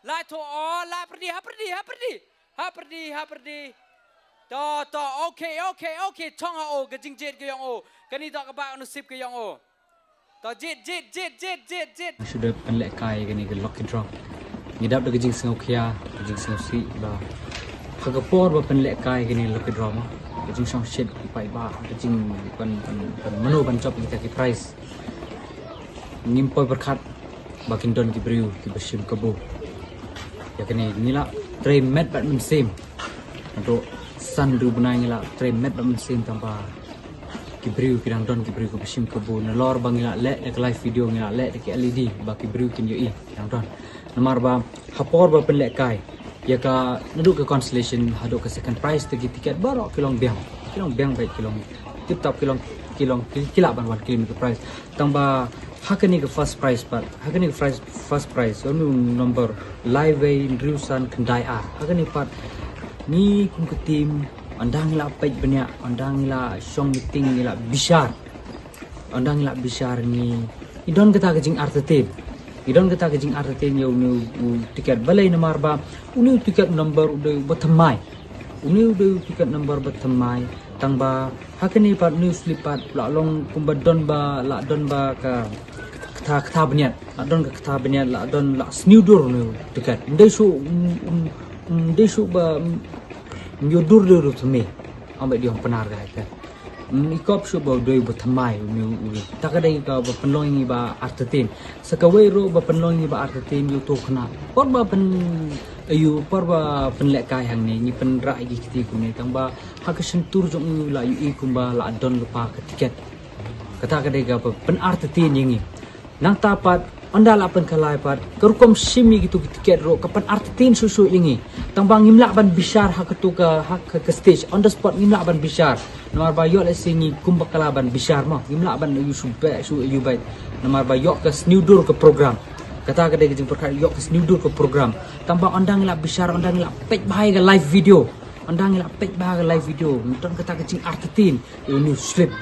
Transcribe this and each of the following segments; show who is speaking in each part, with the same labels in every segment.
Speaker 1: lai to o lai perdi ha perdi ha perdi ha perdi ha perdi to okay chong ha o gajing jet ke yang o kani to ka ba nasib ke yang o to jet
Speaker 2: sudah penlek kai kani ke lucky draw ngidap de gajing sengau khia gajing sengau si ba kagapor ba penlek kai kani lucky draw ma gajing song shit pai ba gajing pan menu ban chop kita ki price ngimpoi berkat bakin don ki briu ki bersim kebo ya kani nila tray mat bat mensim untuk san du benai nila tray mat bat mensim tanpa ki briu ki dang don ki briu ki bersim kebo nalor bangila le de live video ngila le de ki LED ba ki briu kin yo dang don namar ba hapor ba penlek kai ya ka naduk ke constellation haduk ke second prize te tiket barok kilong biang baik kilong tip top kilong kilaban wan kilometer prize tamba hakani ke first prize but hakani ke first prize onu number live way Rusan Kendai A hakani pat ni kum ke tim andang la page banyak andang la song meeting ni la bishar andang la bishar ni idon kata kejing artetin idon kata kejing artetin yo nu tiket balai namar ba uni tiket number udah bertemai uni udah tiket number bertemai tangba hakani pat news lipat la long kumbadon ba la don ba ka kata beniat la don ka kata beniat la don la sniudur nu tiket ndai su ba nyudur dur tu me ambe dia penar ga ka ikop su ba doi bertemai uni takadai ka ba penloi ni ba artetin sakawai ro ba penloi ni ba artetin yu to kena por ba pen ayu por ba penlek kai hang ni pen rai gi kiti ku ni tangba hak sentur jong la yu kumba la don lupa ke tiket kata kadai ga pen artetin yengi nang tapat anda la pen kalai pat kerukom simi gitu tiket ro kapan artetin susu yengi tangba ngimla ban bishar hak tu ka hak ke stage on the spot ngimla ban bishar nomor ba yo le singi kumba kalaban bishar mah ngimla ban yu sube su yu bai nomor ba yo ke sniudur ke program kata kadai gejing perkara yo ke sniudur ke program tambah andang la bishar andang la page bahai ke live video andang la page bahai ke live video nton kata gejing artetin yo new slip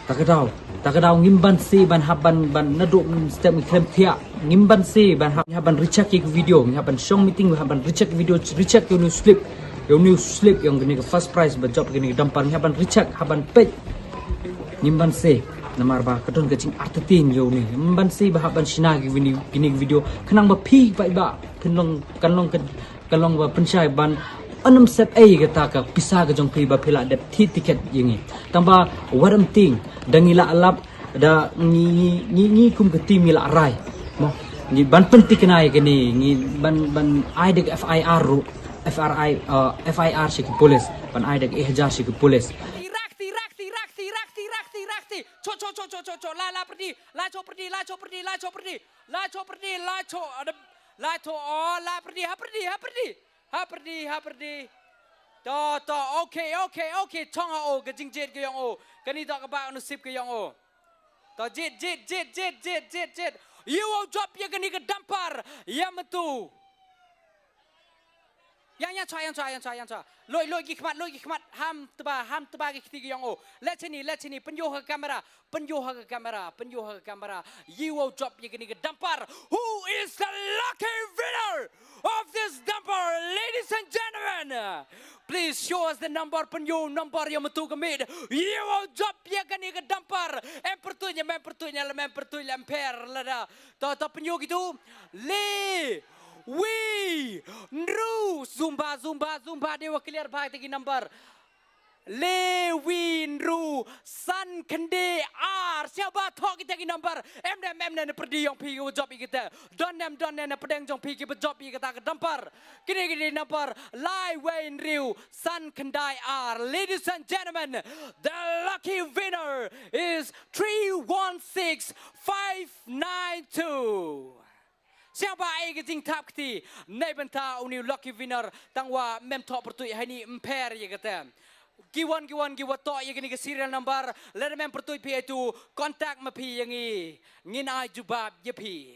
Speaker 2: takadau ngimban si ban haban ban naduk step klem thia ngimban si ban haban recheck ke video haban song meeting haban recheck video recheck yo new slip yang gini ke first prize ban job gini dampar haban recheck haban page ngimban si namar ba kadon gejing artetin yo ni ngimban si ba haban sina gini video kenang ba pi ba kanlong ba pensyai ban anam set kata ka pisah ke jong pi ba phila dep tiket yengi tamba waram ting dangila alap da ni kum ke tim ngila rai mo ni ban penting kenai gini ni ban ai de FIR si ke polis ban ai de ihjar si ke polis
Speaker 1: rakti cho la perdi la cho perdi o la perdi ha perdi to okay chong ha o gajing jet ke yang o kani to ka ba nasib ke yang o to jet you will drop ya kani ke dampar ya metu yang cha loi gi khmat ham teba gi khti yang o let sini penjuh ke kamera you will drop ya kani ke dampar who is the lucky winner of this damper ladies and gentlemen please show us the number number yang metu kemid you will drop ya kani ke dampar mem pertunya emper lada to penjuh gitu le we Nru zumba dewa clear bhai tegi number le we Nru San Kende R siapa thok kita ki number em perdi yang pi ko job kita don nem pedeng jong pi ki job kita ke dampar kini number lai we Nru San Kendai R ladies and gentlemen the lucky winner is 316592 siapa ai gejing tap kti nei benta uni lucky winner tangwa mem top pertui hani emper ye kata giwan to ye gini ke serial number let mem pertui pi itu contact ma pi yangi ngin ai jubab ye pi